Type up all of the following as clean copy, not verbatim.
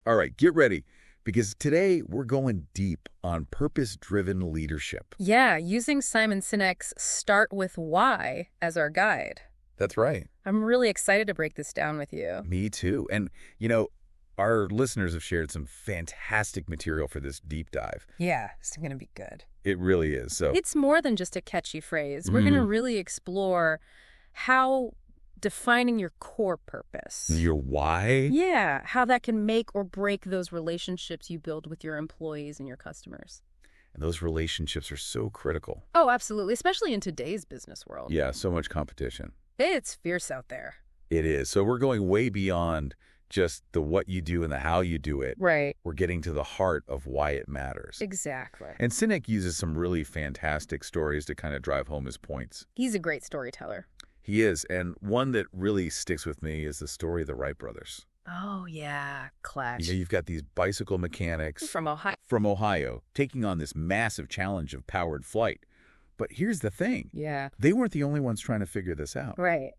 All right, get ready, because today we're going deep on purpose-driven leadership. Yeah, using Simon Sinek's Start with Why as our guide. That's right. I'm really excited to break this down with you. Me too. And, you know, our listeners have shared some fantastic material for this deep dive. Yeah, it's going to be good. It really is. So It's more than just a catchy phrase. We're going to really explore how defining your core purpose. your why? Yeah, how that can make or break those relationships you build with your employees and your customers. And those relationships are so critical. Oh, absolutely, especially in today's business world. Yeah, so much competition. It's fierce out there. It is. So we're going way beyond just the what you do and the how you do it. Right. We're getting to the heart of why it matters. Exactly. And Sinek uses some really fantastic stories to kind of drive home his points. He's a great storyteller. He is. And one that really sticks with me is the story of the Wright brothers. Oh, yeah. Clash. You've got these bicycle mechanics From Ohio. from Ohio taking on this massive challenge of powered flight. But here's the thing. Yeah. They weren't the only ones trying to figure this out. Right.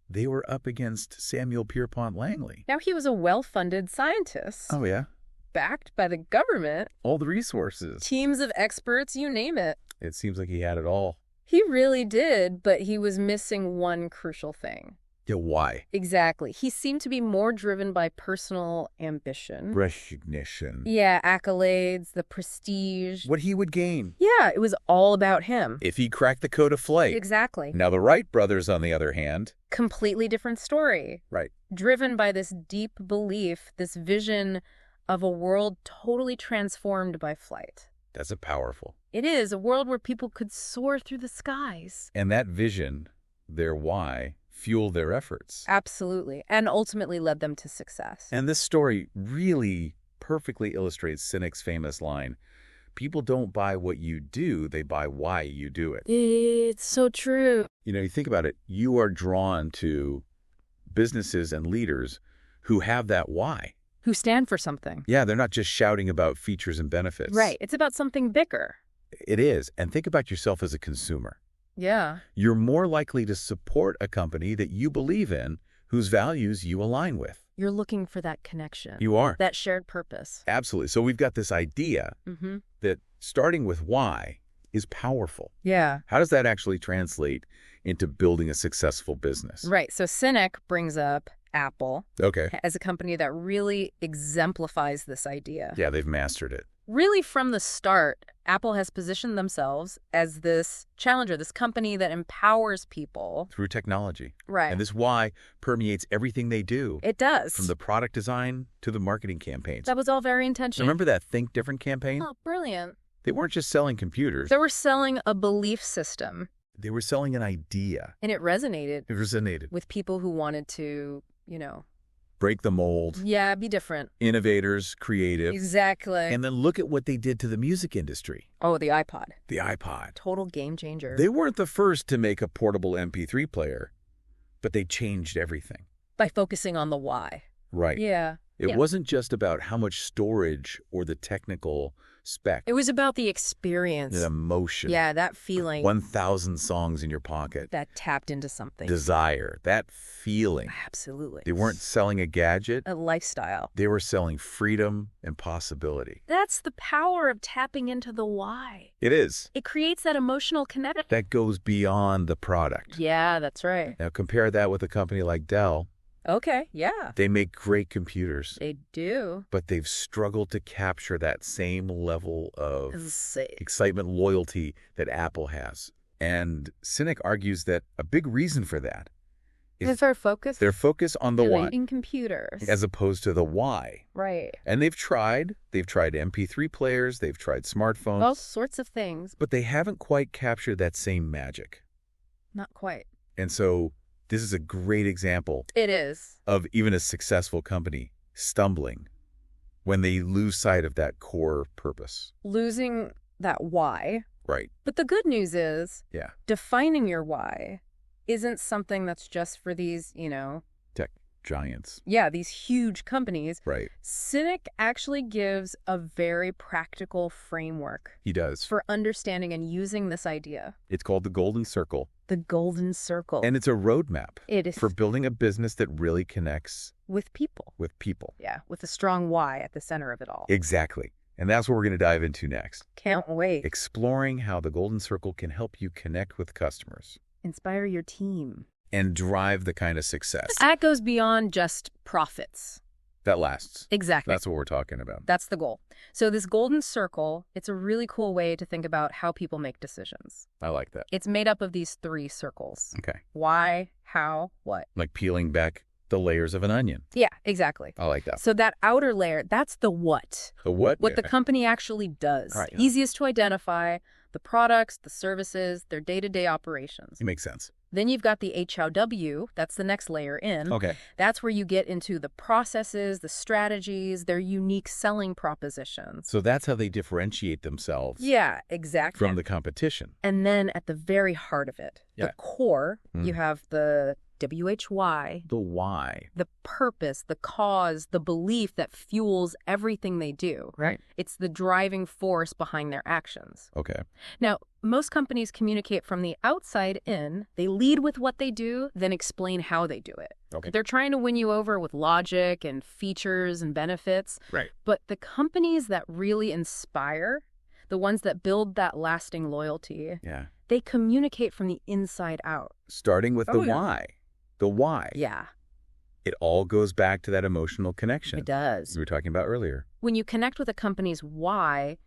They were up against Samuel Pierpont Langley. Now, he was a well-funded scientist. Oh, yeah? Backed by the government. All the resources. Teams of experts, you name it. It seems like he had it all. He really did, but he was missing one crucial thing. Yeah, why? Exactly. He seemed to be more driven by personal ambition. Recognition. Yeah, accolades, the prestige. What he would gain. Yeah, it was all about him. If he cracked the code of flight. Exactly. Now, the Wright brothers, on the other hand. Completely different story. Right. Driven by this deep belief, this vision of a world totally transformed by flight. That's a powerful. It is a world where people could soar through the skies. And that vision, their why, fueled their efforts. Absolutely. And ultimately led them to success. And this story really perfectly illustrates Sinek's famous line, people don't buy what you do, they buy why you do it. It's so true. You know, you think about it, you are drawn to businesses and leaders who have that why. Who stand for something. Yeah, they're not just shouting about features and benefits. Right. It's about something bigger. It is. And think about yourself as a consumer. Yeah. You're more likely to support a company that you believe in, whose values you align with. You're looking for that connection. You are. That shared purpose. Absolutely. So we've got this idea that starting with why is powerful. Yeah. How does that actually translate into building a successful business? Right. So Sinek brings up Apple Okay. as a company that really exemplifies this idea. Yeah, they've mastered it. Really, from the start, Apple has positioned themselves as this challenger, this company that empowers people. Through technology. Right. And this why permeates everything they do. It does. From the product design to the marketing campaigns. That was all very intentional. Remember that Think Different campaign? Oh, brilliant. They weren't just selling computers. They were selling a belief system. They were selling an idea. And it resonated. It resonated. With people who wanted to, Break the mold. Yeah, be different. Innovators, creative. Exactly. And then look at what they did to the music industry. Oh, the iPod. The iPod. Total game changer. They weren't the first to make a portable MP3 player, but they changed everything. By focusing on the why. Right. Yeah. It wasn't just about how much storage or the technical spec. It was about the experience. The emotion. Yeah, that feeling. 1,000 songs in your pocket. That tapped into something. Desire. That feeling. Absolutely. They weren't selling a gadget. A lifestyle. They were selling freedom and possibility. That's the power of tapping into the why. It is. It creates that emotional connection. That goes beyond the product. Yeah, that's right. Now compare that with a company like Dell. Okay, yeah. They make great computers. They do. But they've struggled to capture that same level of excitement, loyalty that Apple has. And Sinek argues that a big reason for that is their focus. Their focus on the what? In computers. As opposed to the why. Right. And they've tried MP3 players, they've tried smartphones. All sorts of things. But they haven't quite captured that same magic. Not quite. And so this is a great example. It is. Of even a successful company stumbling when they lose sight of that core purpose. Losing that why. Right. But the good news is, yeah, defining your why isn't something that's just for these, giants. Yeah, these huge companies. Right. Sinek actually gives a very practical framework. He does. For understanding and using this idea. It's called the Golden Circle. The Golden Circle. And it's a roadmap. It is. For building a business that really connects with people. With people. Yeah, with a strong why at the center of it all. Exactly. And that's what we're going to dive into next. Can't wait. Exploring how the Golden Circle can help you connect with customers. Inspire your team. And drive the kind of success. That goes beyond just profits. That lasts. Exactly. That's what we're talking about. That's the goal. So this Golden Circle, it's a really cool way to think about how people make decisions. I like that. It's made up of these 3 circles. Okay. Why, how, what. Like peeling back the layers of an onion. Yeah, exactly. I like that. So that outer layer, that's the what. The what? What the company actually does. Right. Easiest to identify, the products, the services, their day-to-day operations. It makes sense. Then you've got the HOW, that's the next layer in. Okay. That's where you get into the processes, the strategies, their unique selling propositions. So that's how they differentiate themselves. Yeah, exactly. From the competition. And then at the very heart of it, the core, you have the WHY. The why. The purpose, the cause, the belief that fuels everything they do. Right. It's the driving force behind their actions. Okay. Now, most companies communicate from the outside in. They lead with what they do, then explain how they do it. Okay. They're trying to win you over with logic and features and benefits. Right. But the companies that really inspire, the ones that build that lasting loyalty, they communicate from the inside out. Starting with the why. The why. Yeah. It all goes back to that emotional connection. It does. We were talking about earlier. When you connect with a company's why,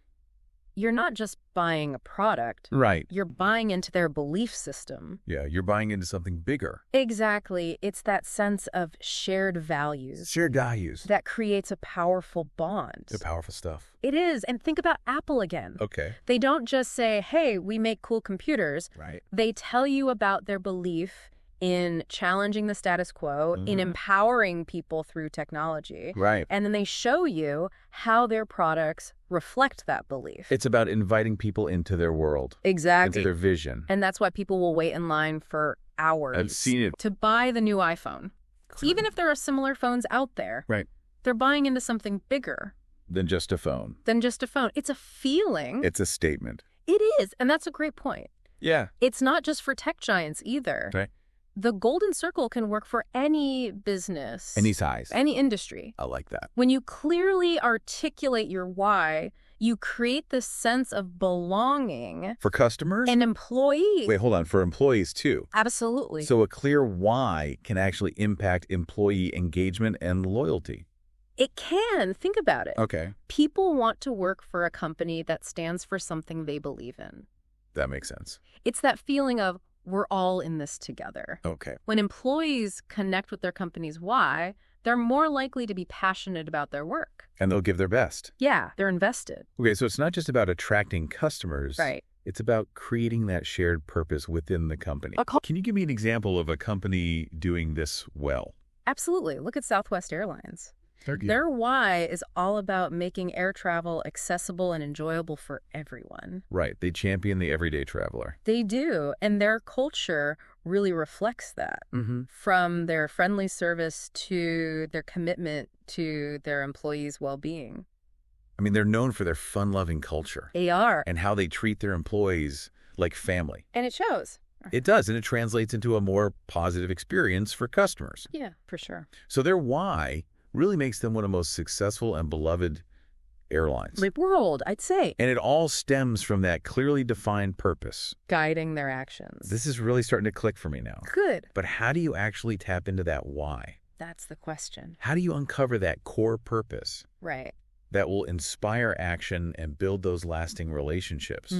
you're not just buying a product. Right. You're buying into their belief system. Yeah, you're buying into something bigger. Exactly. It's that sense of shared values. Shared values. That creates a powerful bond. They're powerful stuff. It is. And think about Apple again. Okay. They don't just say, hey, we make cool computers. Right. They tell you about their belief in challenging the status quo, in empowering people through technology. Right. And then they show you how their products reflect that belief. It's about inviting people into their world. Exactly. Into their vision. And that's why people will wait in line for hours. I've seen it. To buy the new iPhone. Even if there are similar phones out there. Right. They're buying into something bigger. Than just a phone. It's a feeling. It's a statement. It is. And that's a great point. Yeah. It's not just for tech giants either. Right. The Golden Circle can work for any business. Any size. Any industry. I like that. When you clearly articulate your why, you create this sense of belonging. For customers? And employees. Wait, hold on. For employees, too. Absolutely. So a clear why can actually impact employee engagement and loyalty. It can. Think about it. Okay. People want to work for a company that stands for something they believe in. That makes sense. It's that feeling of, we're all in this together. Okay. When employees connect with their company's why, they're more likely to be passionate about their work. And they'll give their best. Yeah, they're invested. Okay, so it's not just about attracting customers. Right. It's about creating that shared purpose within the company. Can you give me an example of a company doing this well? Absolutely. Look at Southwest Airlines. Their why is all about making air travel accessible and enjoyable for everyone. Right. They champion the everyday traveler. They do. And their culture really reflects that. From their friendly service to their commitment to their employees' well-being. I mean, they're known for their fun-loving culture. They are. And how they treat their employees like family. And it shows. It does, and it translates into a more positive experience for customers. Yeah, for sure. So their why really makes them one of the most successful and beloved airlines. The world, I'd say. And it all stems from that clearly defined purpose. Guiding their actions. This is really starting to click for me now. Good. But how do you actually tap into that why? That's the question. How do you uncover that core purpose? Right. That will inspire action and build those lasting relationships?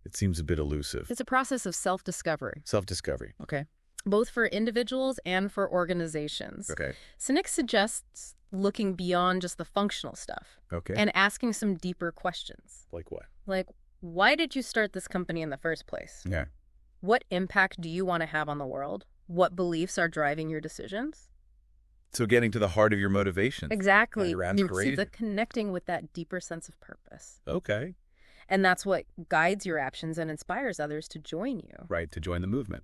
It seems a bit elusive. It's a process of self-discovery. Self-discovery. Okay. Both for individuals and for organizations. Okay. Sinek suggests looking beyond just the functional stuff. Okay. And asking some deeper questions. Like what? Like, why did you start this company in the first place? Yeah. What impact do you want to have on the world? What beliefs are driving your decisions? So getting to the heart of your motivation. Exactly. Your You see, aspiration. the connecting with that deeper sense of purpose. Okay. And that's what guides your actions and inspires others to join you. Right, to join the movement.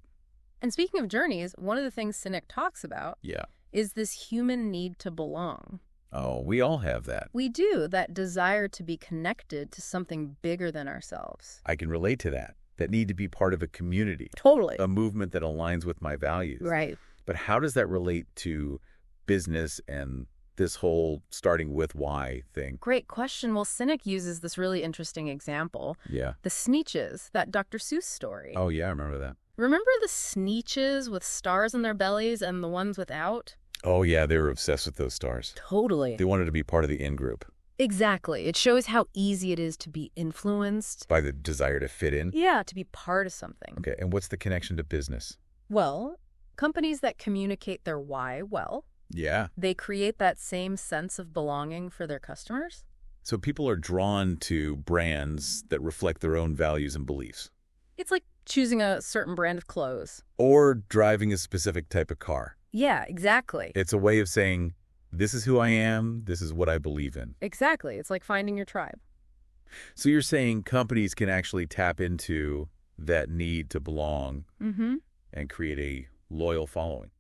And speaking of journeys, one of the things Sinek talks about is this human need to belong. Oh, we all have that. We do, that desire to be connected to something bigger than ourselves. I can relate to that. That need to be part of a community. Totally. A movement that aligns with my values. Right. But how does that relate to business and this whole starting with why thing? Great question. Well, Sinek uses this really interesting example. Yeah. The Sneetches, that Dr. Seuss story. Oh, yeah, I remember that. Remember the Sneetches with stars in their bellies and the ones without? Oh, yeah, they were obsessed with those stars. Totally. They wanted to be part of the in-group. Exactly. It shows how easy it is to be influenced. By the desire to fit in? Yeah, to be part of something. Okay, and what's the connection to business? Well, companies that communicate their why well, Yeah. they create that same sense of belonging for their customers. So people are drawn to brands that reflect their own values and beliefs. It's like choosing a certain brand of clothes. Or driving a specific type of car. Yeah, exactly. It's a way of saying, this is who I am, this is what I believe in. Exactly. It's like finding your tribe. So you're saying companies can actually tap into that need to belong and create a loyal following.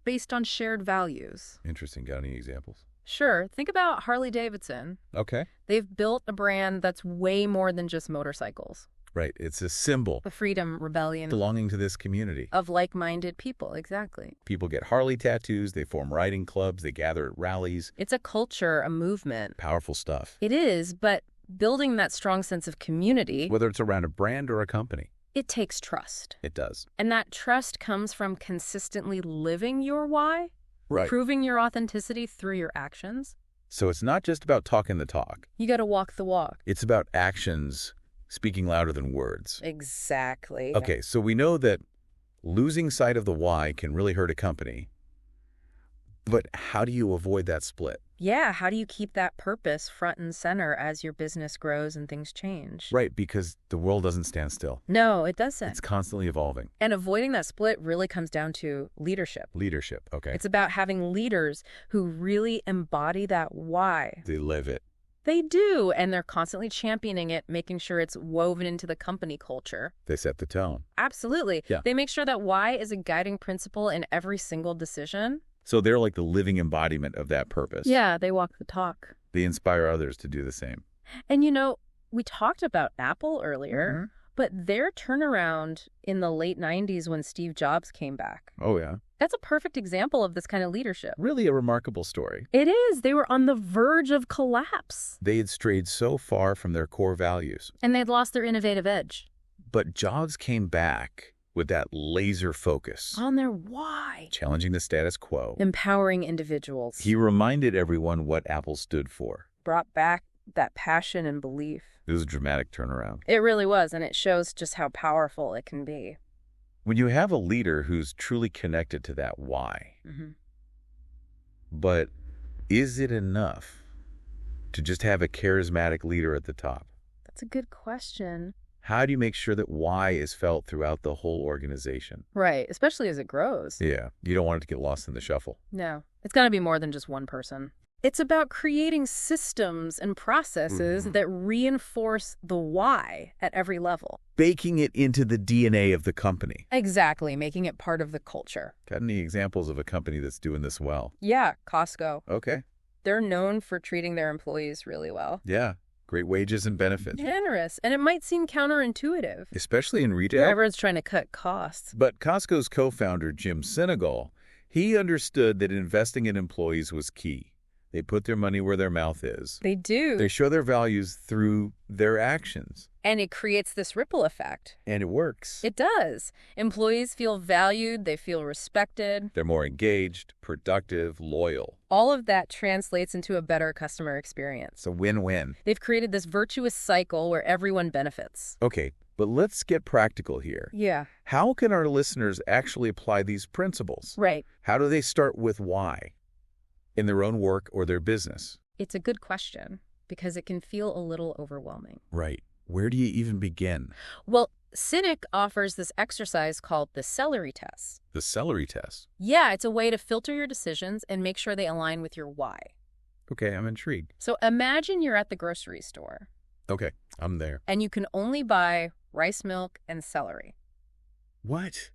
Based on shared values. Interesting. Got any examples? Sure. Think about Harley-Davidson. Okay. They've built a brand that's way more than just motorcycles. Right. It's a symbol. The freedom, rebellion. Belonging to this community. Of like-minded people, exactly. People get Harley tattoos, they form riding clubs, they gather at rallies. It's a culture, a movement. Powerful stuff. It is, but building that strong sense of community... Whether it's around a brand or a company. It takes trust. It does. And that trust comes from consistently living your why. Right. Proving your authenticity through your actions. So it's not just about talking the talk. You got to walk the walk. It's about actions speaking louder than words. Exactly. Okay, so we know that losing sight of the why can really hurt a company. But how do you avoid that split? Yeah, how do you keep that purpose front and center as your business grows and things change? Right, because the world doesn't stand still. No, it doesn't. It's constantly evolving. And avoiding that split really comes down to leadership. Leadership, okay. It's about having leaders who really embody that why. They live it. They do, and they're constantly championing it, making sure it's woven into the company culture. They set the tone. Absolutely. Yeah. They make sure that why is a guiding principle in every single decision. So they're like the living embodiment of that purpose. Yeah, they walk the talk. They inspire others to do the same. And you know, we talked about Apple earlier, but their turnaround in the late 90s when Steve Jobs came back. Oh, yeah. That's a perfect example of this kind of leadership. Really a remarkable story. It is. They were on the verge of collapse. They had strayed so far from their core values. And they'd lost their innovative edge. But Jobs came back with that laser focus. On their why. Challenging the status quo. Empowering individuals. He reminded everyone what Apple stood for. Brought back that passion and belief. It was a dramatic turnaround. It really was, and it shows just how powerful it can be. When you have a leader who's truly connected to that why, but is it enough to just have a charismatic leader at the top? That's a good question. How do you make sure that why is felt throughout the whole organization? Right, especially as it grows. Yeah, you don't want it to get lost in the shuffle. No, it's got to be more than just one person. It's about creating systems and processes that reinforce the why at every level. Baking it into the DNA of the company. Exactly, making it part of the culture. Got any examples of a company that's doing this well? Yeah, Costco. Okay. They're known for treating their employees really well. Yeah, great wages and benefits. Generous, and it might seem counterintuitive. Especially in retail. Everyone's trying to cut costs. But Costco's co-founder, Jim Sinek, he understood that investing in employees was key. They put their money where their mouth is. They do. They show their values through their actions. And it creates this ripple effect. And it works. It does. Employees feel valued. They feel respected. They're more engaged, productive, loyal. All of that translates into a better customer experience. It's a win-win. They've created this virtuous cycle where everyone benefits. Okay, but let's get practical here. Yeah. How can our listeners actually apply these principles? Right. How do they start with why? In their own work or their business? It's a good question because it can feel a little overwhelming. Right. Where do you even begin? Well, Sinek offers this exercise called the celery test. The celery test? Yeah, it's a way to filter your decisions and make sure they align with your why. Okay, I'm intrigued. So imagine you're at the grocery store. Okay, I'm there. And you can only buy rice milk and celery. What?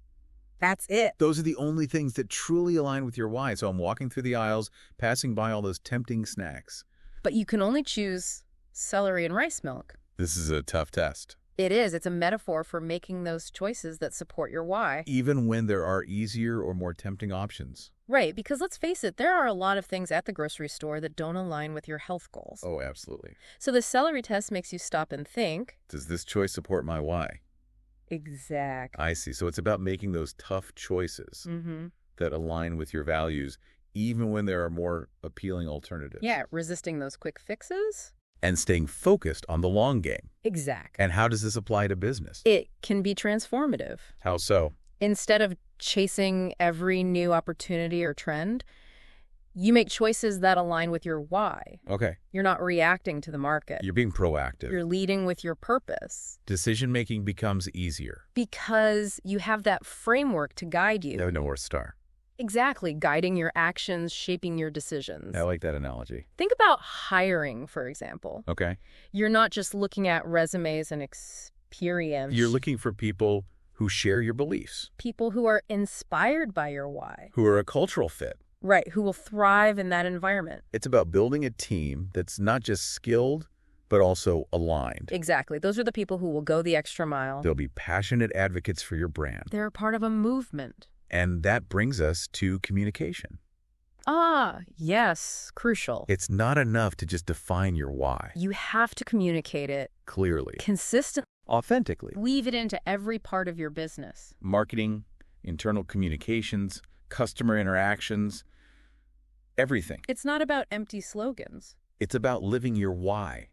That's it. Those are the only things that truly align with your why. So I'm walking through the aisles, passing by all those tempting snacks. But you can only choose celery and rice milk. This is a tough test. It is. It's a metaphor for making those choices that support your why. Even when there are easier or more tempting options. Right, because let's face it, there are a lot of things at the grocery store that don't align with your health goals. Oh, absolutely. So the celery test makes you stop and think. Does this choice support my why? Exactly. I see. So it's about making those tough choices that align with your values, even when there are more appealing alternatives. Yeah, resisting those quick fixes. And staying focused on the long game. Exactly. And how does this apply to business? It can be transformative. How so? Instead of chasing every new opportunity or trend, you make choices that align with your why. Okay. You're not reacting to the market. You're being proactive. You're leading with your purpose. Decision-making becomes easier. Because you have that framework to guide you. No North Star. Exactly, guiding your actions, shaping your decisions. I like that analogy. Think about hiring, for example. Okay. You're not just looking at resumes and experience. You're looking for people who share your beliefs. People who are inspired by your why. Who are a cultural fit. Right, who will thrive in that environment. It's about building a team that's not just skilled, but also aligned. Exactly. Those are the people who will go the extra mile. They'll be passionate advocates for your brand. They're a part of a movement. And that brings us to communication. Ah, yes, crucial. It's not enough to just define your why. You have to communicate it Clearly. consistently. Authentically. Weave it into every part of your business. Marketing, internal communications, customer interactions, everything. It's not about empty slogans. It's about living your why.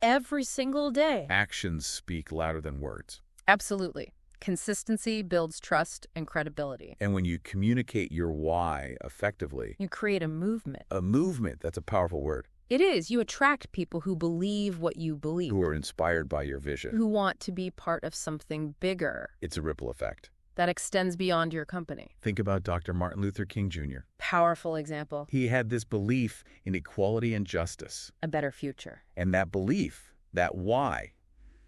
Every single day. Actions speak louder than words. Absolutely. Consistency builds trust and credibility. And when you communicate your why effectively, You create a movement. a movement, that's a powerful word, It is. You attract people who believe what you believe, who are inspired by your vision. who want to be part of something bigger It's a ripple effect. that extends beyond your company. Think about Dr. Martin Luther King Jr. Powerful example. He had this belief in equality and justice. A better future. And that belief, that why,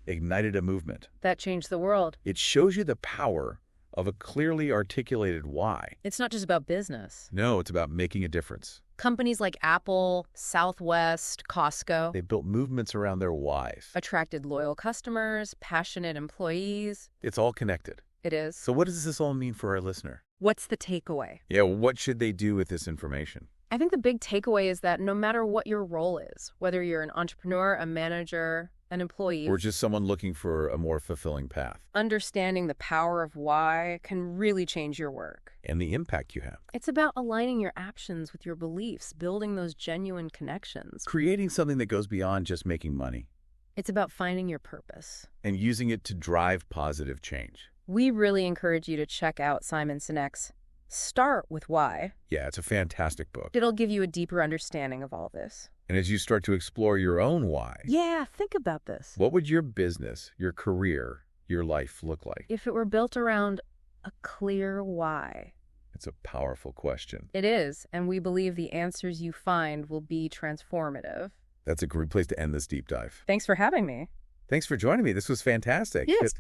ignited a movement. That changed the world. It shows you the power of a clearly articulated why. It's not just about business. No, it's about making a difference. Companies like Apple, Southwest, Costco They built movements around their whys. attracted loyal customers, passionate employees. It's all connected. It is. So what does this all mean for our listener? What's the takeaway? Yeah, what should they do with this information? I think the big takeaway is that no matter what your role is, whether you're an entrepreneur, a manager, an employee, Or just someone looking for a more fulfilling path understanding the power of why can really change your work. and the impact you have. It's about aligning your actions with your beliefs, building those genuine connections. Creating something that goes beyond just making money It's about finding your purpose. and using it to drive positive change. We really encourage you to check out Simon Sinek's Start with Why. Yeah, it's a fantastic book. It'll give you a deeper understanding of all this. And as you start to explore your own why, Yeah, think about this. what would your business, your career, your life look like? If it were built around a clear why. It's a powerful question. It is, and we believe the answers you find will be transformative. That's a great place to end this deep dive. Thanks for having me. Thanks for joining me. This was fantastic. Yes.